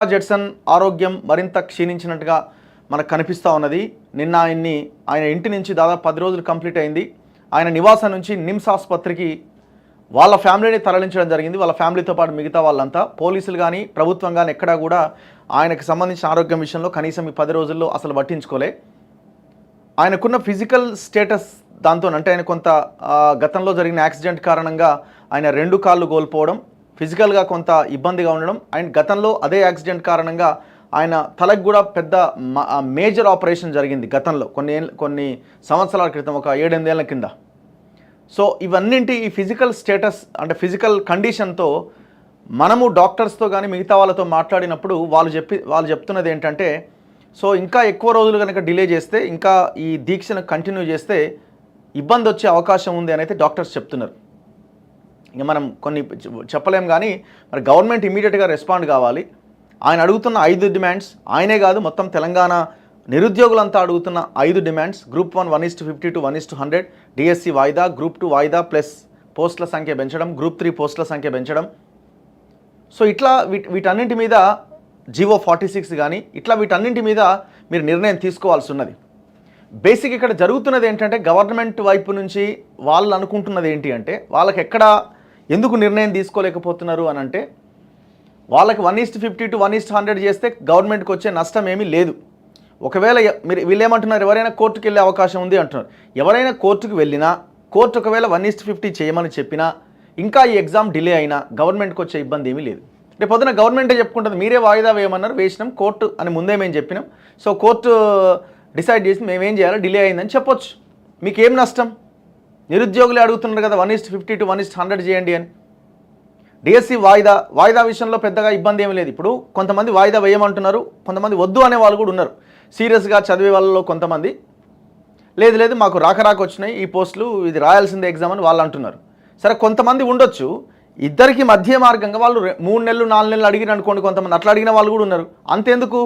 జెట్సన్ ఆరోగ్యం మరింత క్షీణించినట్టుగా మనకు కనిపిస్తూ ఉన్నది. నిన్న ఆయన ఇంటి నుంచి దాదాపు 10 రోజులు కంప్లీట్ అయింది. ఆయన నివాసం నుంచి నిమ్స్ ఆసుపత్రికి వాళ్ళ ఫ్యామిలీని తరలించడం జరిగింది. వాళ్ళ ఫ్యామిలీతో పాటు మిగతా వాళ్ళంతా పోలీసులు కానీ ప్రభుత్వం కానీ ఎక్కడా కూడా ఆయనకు సంబంధించిన ఆరోగ్యం విషయంలో కనీసం ఈ 10 రోజుల్లో అసలు పట్టించుకోలే. ఆయనకున్న ఫిజికల్ స్టేటస్ దాంతో అంటే ఆయన కొంత గతంలో జరిగిన యాక్సిడెంట్ కారణంగా ఆయన 2 కాళ్ళు కోల్పోవడం, ఫిజికల్గా కొంత ఇబ్బందిగా ఉండడం, అండ్ గతంలో అదే యాక్సిడెంట్ కారణంగా ఆయన తలకు కూడా పెద్ద మేజర్ ఆపరేషన్ జరిగింది గతంలో కొన్ని సంవత్సరాల క్రితం, ఒక 7-8 ఏళ్ల కింద. సో ఇవన్నింటి ఈ ఫిజికల్ స్టేటస్ అంటే ఫిజికల్ కండిషన్తో మనము డాక్టర్స్తో కానీ మిగతా వాళ్ళతో మాట్లాడినప్పుడు వాళ్ళు చెప్తున్నది ఏంటంటే, సో ఇంకా ఎక్కువ రోజులు కనుక డిలే చేస్తే, ఇంకా ఈ దీక్షను కంటిన్యూ చేస్తే ఇబ్బంది వచ్చే అవకాశం ఉంది అని అయితే డాక్టర్స్ చెప్తున్నారు. ఇక మనం కొన్ని చెప్పలేం కానీ మరి గవర్నమెంట్ ఇమీడియట్గా రెస్పాండ్ కావాలి. ఆయన అడుగుతున్న 5 డిమాండ్స్, ఆయనే కాదు మొత్తం తెలంగాణ నిరుద్యోగులంతా అడుగుతున్న 5 డిమాండ్స్: గ్రూప్ 1 1:50 to 1:100, డిఎస్సి వాయిదా, గ్రూప్ 2 వాయిదా ప్లస్ పోస్టుల సంఖ్య పెంచడం, గ్రూప్ 3 పోస్టుల సంఖ్య పెంచడం. సో ఇట్లా వీటన్నింటి మీద జీవో 46 కానీ ఇట్లా వీటన్నింటి మీద మీరు నిర్ణయం తీసుకోవాల్సి ఉన్నది. బేసిక్ ఇక్కడ జరుగుతున్నది ఏంటంటే, గవర్నమెంట్ వైపు నుంచి వాళ్ళు అనుకుంటున్నది ఏంటి అంటే, వాళ్ళకి ఎందుకు నిర్ణయం తీసుకోలేకపోతున్నారు అని అంటే, వాళ్ళకి 1:50 to 1:100 చేస్తే గవర్నమెంట్కి వచ్చే నష్టం ఏమీ లేదు. ఒకవేళ వీళ్ళు ఏమంటున్నారు, ఎవరైనా కోర్టుకు వెళ్ళే అవకాశం ఉంది అంటున్నారు. ఎవరైనా కోర్టుకు వెళ్ళినా, కోర్టు ఒకవేళ 1:50 చేయమని చెప్పినా, ఇంకా ఈ ఎగ్జామ్ డిలే అయినా గవర్నమెంట్కి వచ్చే ఇబ్బంది ఏమీ లేదు. రేపు పొద్దున గవర్నమెంటే చెప్పుకుంటుంది, మీరే వాయిదా వేయమన్నారు, వేసినాం, కోర్టు అని ముందే మేము చెప్పినాం, సో కోర్టు డిసైడ్ చేసి మేమేం చేయాలో డిలే అయిందని చెప్పొచ్చు. మీకేం నష్టం? నిరుద్యోగులే అడుగుతున్నారు కదా 1:50 to 1:100 చేయండి అని. డిఎస్సి వాయిదా విషయంలో పెద్దగా ఇబ్బంది ఏమీ లేదు. ఇప్పుడు కొంతమంది వాయిదా వేయమంటున్నారు, కొంతమంది వద్దు అనే వాళ్ళు కూడా ఉన్నారు. సీరియస్గా చదివే వాళ్ళలో కొంతమంది లేదు మాకు రాక వచ్చినాయి ఈ పోస్టులు, ఇది రాయాల్సిందే ఎగ్జామ్ అని వాళ్ళు అంటున్నారు. సరే, కొంతమంది ఉండొచ్చు. ఇద్దరికి మధ్య మార్గంగా వాళ్ళు 3 నెలలు 4 నెలలు అడిగిన అనుకోండి, కొంతమంది అట్లా అడిగిన వాళ్ళు కూడా ఉన్నారు. అంతెందుకు,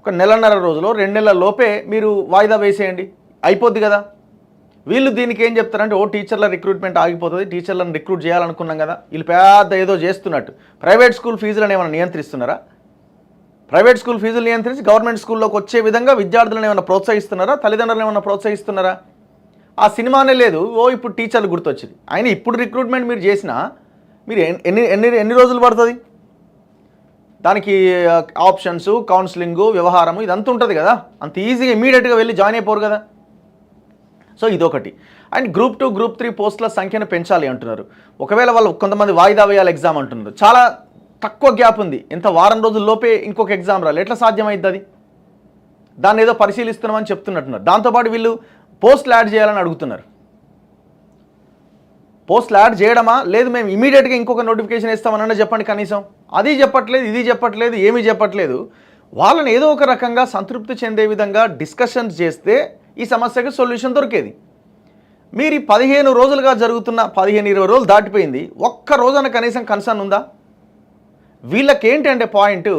ఒక 1.5 రోజులో 2 నెలల లోపే మీరు వాయిదా వేసేయండి, అయిపోద్ది కదా. వీళ్ళు దీనికి ఏం చెప్తారంటే, టీచర్ల రిక్రూట్మెంట్ ఆగిపోతుంది, టీచర్లను రిక్రూట్ చేయాలనుకున్నాం కదా, వీళ్ళు పెద్ద ఏదో చేస్తున్నట్టు. ప్రైవేట్ స్కూల్ ఫీజులను ఏమైనా నియంత్రిస్తున్నారా? ప్రైవేట్ స్కూల్ ఫీజులు నియంత్రించి గవర్నమెంట్ స్కూల్లోకి వచ్చే విధంగా విద్యార్థులను ఏమైనా ప్రోత్సహిస్తున్నారా? తల్లిదండ్రులను ఏమైనా ప్రోత్సహిస్తున్నారా? ఆ సినిమానే లేదు, ఇప్పుడు టీచర్లు గుర్తొచ్చింది. ఆయన ఇప్పుడు రిక్రూట్మెంట్ మీరు చేసినా మీరు ఎన్ని రోజులు పడుతుంది? దానికి ఆప్షన్స్, కౌన్సిలింగు, వ్యవహారము ఇదంతా ఉంటుంది కదా. అంత ఈజీగా ఇమీడియట్గా వెళ్ళి జాయిన్ అయిపోరు కదా. సో ఇదొకటి. అండ్ గ్రూప్ 2, గ్రూప్ 3 పోస్టుల సంఖ్యను పెంచాలి అంటున్నారు. ఒకవేళ వాళ్ళు కొంతమంది వాయిదా వేయాలి ఎగ్జామ్ అంటున్నారు. చాలా తక్కువ గ్యాప్ ఉంది, ఇంత వారం రోజుల్లోపే ఇంకొక ఎగ్జామ్ రాలి, ఎట్లా సాధ్యమైద్ది అది? దాన్ని ఏదో పరిశీలిస్తున్నామని చెప్తున్నట్టున్నారు. దాంతోపాటు వీళ్ళు పోస్టులు యాడ్ చేయాలని అడుగుతున్నారు. పోస్టులు యాడ్ చేయడమా, లేదు మేము ఇమీడియట్గా ఇంకొక నోటిఫికేషన్ ఇస్తామన్నా చెప్పండి కనీసం. అది చెప్పట్లేదు, ఇది చెప్పట్లేదు, ఏమీ చెప్పట్లేదు. వాళ్ళని ఏదో ఒక రకంగా సంతృప్తి చెందే విధంగా డిస్కషన్స్ చేస్తే ఈ సమస్యకి సొల్యూషన్ దొరికేది. మీరు ఈ 15 రోజులుగా జరుగుతున్న 15-20 రోజులు దాటిపోయింది, ఒక్క రోజున కనీసం కన్సర్న్ ఉందా? వీళ్ళకేంటంటే పాయింట్,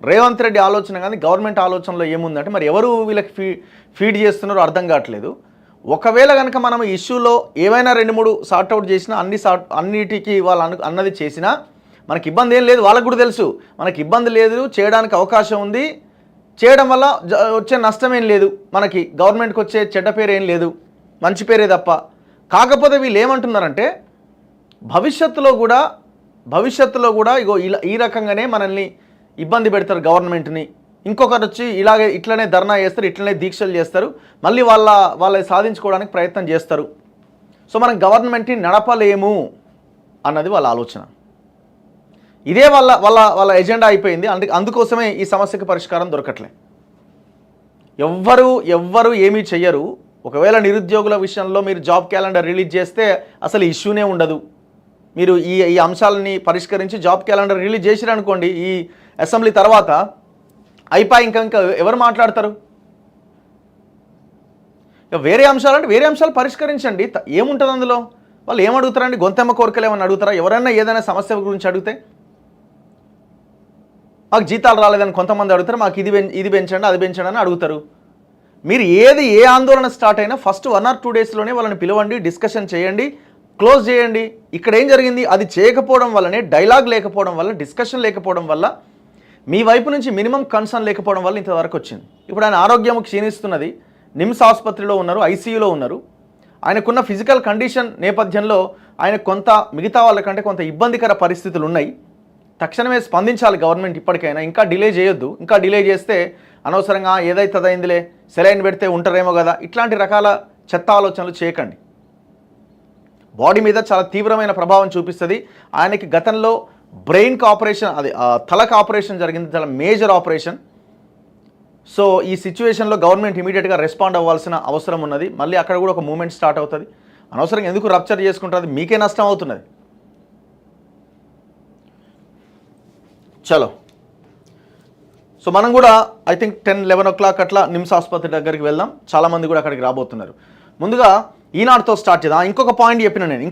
రేవంత్ రెడ్డి ఆలోచన కానీ గవర్నమెంట్ ఆలోచనలో ఏముందంటే, మరి ఎవరు వీళ్ళకి ఫీడ్ చేస్తున్నారో అర్థం కావట్లేదు. ఒకవేళ కనుక మనం ఇష్యూలో ఏవైనా 2-3 సార్ట్అవుట్ చేసినా, అన్నిటికీ వాళ్ళు అన్నది చేసినా మనకి ఇబ్బంది ఏం లేదు. వాళ్ళకు కూడా తెలుసు మనకి ఇబ్బంది లేదు, చేయడానికి అవకాశం ఉంది, చేయడం వల్ల వచ్చే నష్టం ఏం లేదు, మనకి గవర్నమెంట్కి వచ్చే చెడ్డ పేరు ఏం లేదు, మంచి పేరే తప్ప. కాకపోతే వీళ్ళు ఏమంటున్నారంటే, భవిష్యత్తులో కూడా ఈ రకంగానే మనల్ని ఇబ్బంది పెడతారు గవర్నమెంట్ని, ఇంకొకరు వచ్చి ఇట్లనే ధర్నా చేస్తారు, ఇట్లనే దీక్షలు చేస్తారు, మళ్ళీ వాళ్ళ సాధించుకోవడానికి ప్రయత్నం చేస్తారు. సో మనం గవర్నమెంట్ని నడపలేము అన్నది వాళ్ళ ఆలోచన. ఇదే వాళ్ళ ఎజెండా అయిపోయింది. అందుకోసమే ఈ సమస్యకు పరిష్కారం దొరకట్లే. ఎవ్వరు ఏమీ చెయ్యరు. ఒకవేళ నిరుద్యోగుల విషయంలో మీరు జాబ్ క్యాలెండర్ రిలీజ్ చేస్తే అసలు ఇష్యూనే ఉండదు. మీరు ఈ అంశాలని పరిష్కరించి జాబ్ క్యాలెండర్ రిలీజ్ చేసిరనుకోండి, ఈ అసెంబ్లీ తర్వాత అయిపోయి ఇంకా ఎవరు మాట్లాడతారు? వేరే అంశాలు పరిష్కరించండి, ఏముంటుంది అందులో? వాళ్ళు ఏమడుగుతారండి? గొంతెమ్మ కోరికలు ఏమని అడుగుతారా? ఎవరైనా ఏదైనా సమస్య గురించి అడిగితే, మాకు జీతాలు రాలేదని కొంతమంది అడుగుతారు, మాకు ఇది పెంచండి, అది పెంచండి అని అడుగుతారు. మీరు ఏ ఆందోళన స్టార్ట్ అయినా ఫస్ట్ 1 or 2 డేస్లోనే వాళ్ళని పిలవండి, డిస్కషన్ చేయండి, క్లోజ్ చేయండి. ఇక్కడ ఏం జరిగింది? అది చేయకపోవడం వల్లనే, డైలాగ్ లేకపోవడం వల్ల, డిస్కషన్ లేకపోవడం వల్ల మీ వైపు నుంచి మినిమం కన్సర్న్ లేకపోవడం వల్ల ఇంతవరకు వచ్చింది. ఇప్పుడు ఆయన ఆరోగ్యం క్షీణిస్తున్నది, నిమ్స్ ఆసుపత్రిలో ఉన్నారు, ఐసీయూలో ఉన్నారు. ఆయనకున్న ఫిజికల్ కండిషన్ నేపథ్యంలో ఆయన కొంత మిగతా వాళ్ళకంటే కొంత ఇబ్బందికర పరిస్థితులు ఉన్నాయి. తక్షణమే స్పందించాలి గవర్నమెంట్ ఇప్పటికైనా. ఇంకా డిలే చేయొద్దు. ఇంకా డిలే చేస్తే అనవసరంగా ఏదైతే అదైందిలే, సెలైన్ పెడితే ఉంటారేమో కదా, ఇట్లాంటి రకాల చెత్త ఆలోచనలు చేయకండి. బాడీ మీద చాలా తీవ్రమైన ప్రభావం చూపిస్తుంది. ఆయనకి గతంలో బ్రెయిన్కి ఆపరేషన్, అది తలకు ఆపరేషన్ జరిగింది, చాలా మేజర్ ఆపరేషన్. సో ఈ సిచ్యువేషన్లో గవర్నమెంట్ ఇమీడియట్గా రెస్పాండ్ అవ్వాల్సిన అవసరం ఉన్నది. మళ్ళీ అక్కడ కూడా ఒక మూమెంట్ స్టార్ట్ అవుతుంది. అనవసరంగా ఎందుకు రప్చర్ చేసుకుంటుంది, మీకే నష్టం అవుతున్నది. చలో, సో మనం కూడా ఐ థింక్ 10-11 o'clock అట్లా నిమ్స్ ఆసుపత్రి దగ్గరికి వెళ్దాం. చాలామంది కూడా అక్కడికి రాబోతున్నారు. ముందుగా ఈనాడుతో స్టార్ట్ చేద్దాం. ఇంకొక పాయింట్ చెప్పిన నేను,